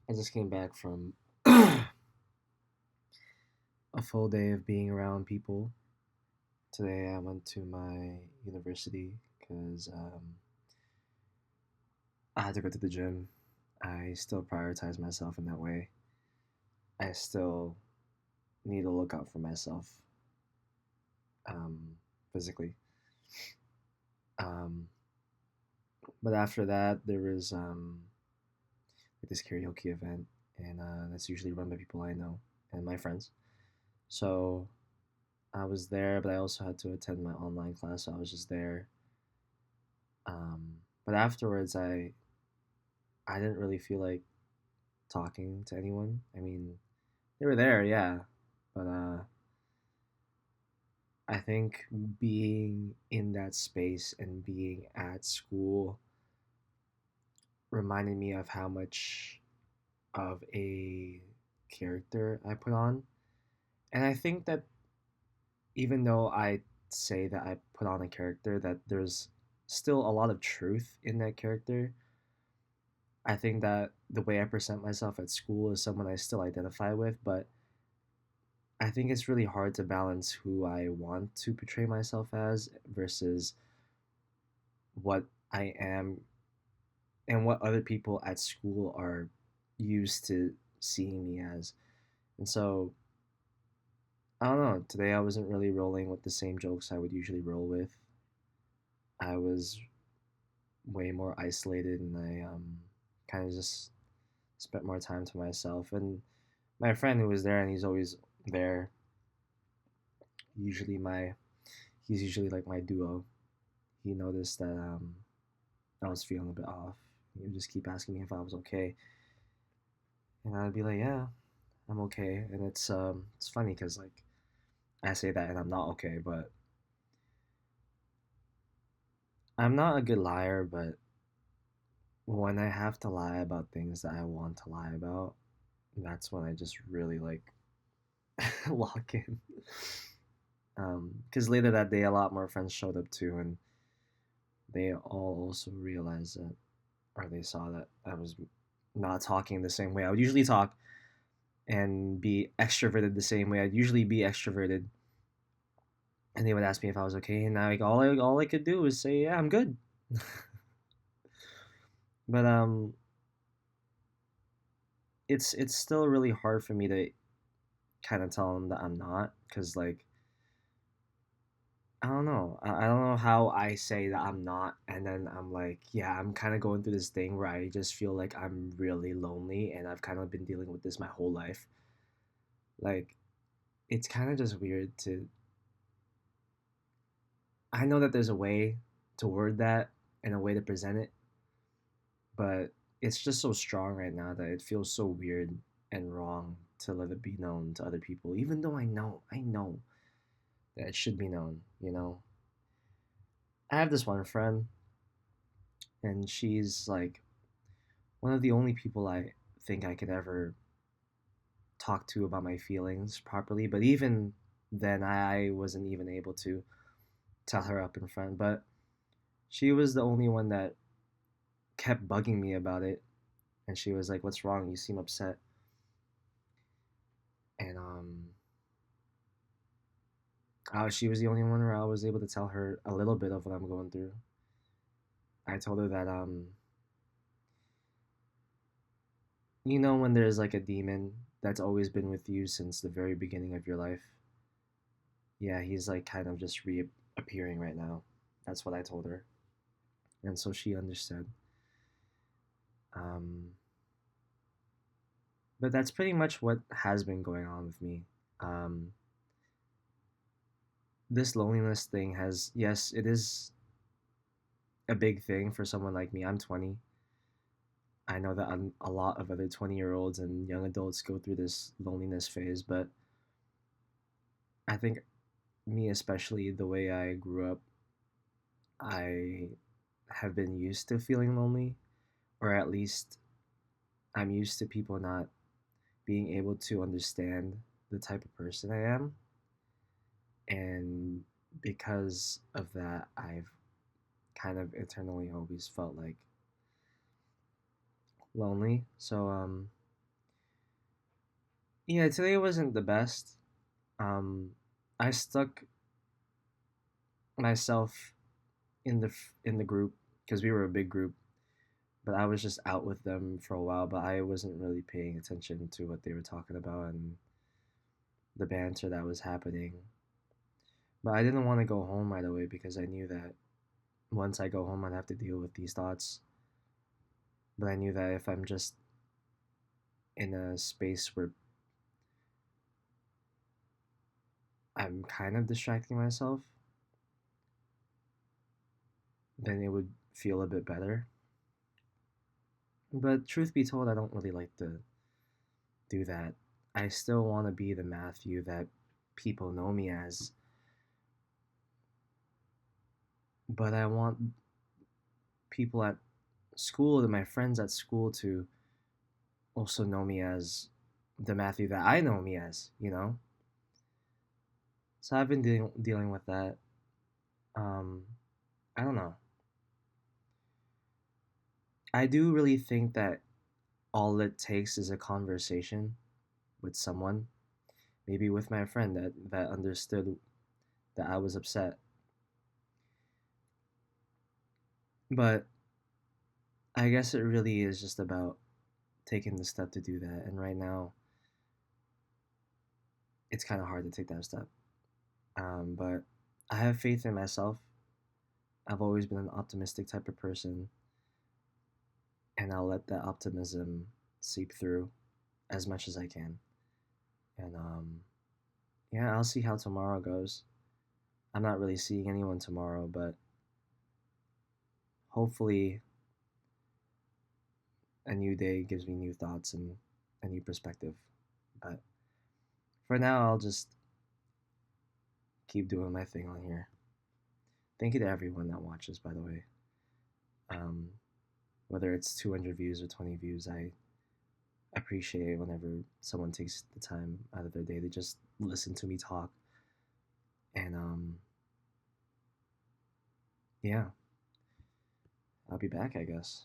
I just came back from a full day of being around people. Today I went to my university because I had to go to the gym. I still prioritize myself in that way. I still need to look out for myself um, physically. Um, but after that, there was like this karaoke event, and that's usually run by people I know and my friends. So I was there, but I also had to attend my online class, so I was just there. But afterwards, I didn't really feel like talking to anyone. I mean, they were there, yeah, but I think being in that space and being at school reminded me of how much of a character I put on. And I think that even though I say that I put on a character, that there's still a lot of truth in that character. I think that the way I present myself at school is someone I still identify with, but I think it's really hard to balance who I want to portray myself as versus what I am and what other people at school are used to seeing me as. And so, I don't know, today I wasn't really rolling with the same jokes I would usually roll with. I was way more isolated and I kind of just spent more time to myself. And my friend who was there, and he's always there, usually my he's usually like my duo. He noticed that I was feeling a bit off. He would just keep asking me if I was okay, and I'd be like, "Yeah, I'm okay." And it's funny because like I say that and I'm not okay, but I'm not a good liar. But when I have to lie about things that I want to lie about, that's when I just really like lock in. Because later that day, a lot more friends showed up too, and they all also realized that, or they saw that I was not talking the same way I would usually talk and be extroverted the same way I'd usually be extroverted. And they would ask me if I was okay, and now like all I could do was say, "Yeah, I'm good." But it's still really hard for me to kind of tell them that I'm not, because like I don't know. I don't know how I say that I'm not, and then I'm like, yeah, I'm kind of going through this thing where I just feel like I'm really lonely, and I've kind of been dealing with this my whole life. Like, it's kind of just weird to. I know that there's a way to word that and a way to present it, but it's just so strong right now that it feels so weird and wrong to let it be known to other people, even though I know that it should be known, you know? I have this one friend, and she's like one of the only people I think I could ever talk to about my feelings properly. But even then, I wasn't even able to tell her up in front. But she was the only one that kept bugging me about it. And she was like, "What's wrong? You seem upset." And she was the only one where I was able to tell her a little bit of what I'm going through. I told her that you know, when there's like a demon that's always been with you since the very beginning of your life. Yeah, he's like kind of just reappearing right now. That's what I told her, and so she understood. Um, but that's pretty much what has been going on with me. Um, this loneliness thing has, yes, it is a big thing for someone like me. I'm 20. I know that a lot of other 20-year-olds and young adults go through this loneliness phase, but I think me, especially the way I grew up, I have been used to feeling lonely, or at least I'm used to people not being able to understand the type of person I am. And because of that, I've kind of internally always felt like lonely. So, Yeah, today wasn't the best. Um, I stuck myself in the group because we were a big group, but I was just out with them for a while. But I wasn't really paying attention to what they were talking about and the banter that was happening. But I didn't want to go home right away because I knew that once I go home, I'd have to deal with these thoughts. But I knew that if I'm just in a space where I'm kind of distracting myself, then it would feel a bit better. But truth be told, I don't really like to do that. I still want to be the Matthew that people know me as, but I want people at school and my friends at school to also know me as the Matthew that I know me as, you know? So I've been dealing with that. Um, I don't know. I do really think that all it takes is a conversation with someone, maybe with my friend that understood that I was upset. But I guess it really is just about taking the step to do that. And right now, it's kind of hard to take that step. But I have faith in myself. I've always been an optimistic type of person, and I'll let that optimism seep through as much as I can. And yeah, I'll see how tomorrow goes. I'm not really seeing anyone tomorrow, but hopefully a new day gives me new thoughts and a new perspective. But for now, I'll just keep doing my thing on here. Thank you to everyone that watches, by the way. Um, whether it's 200 views or 20 views, I appreciate whenever someone takes the time out of their day to just listen to me talk. And yeah, I'll be back, I guess.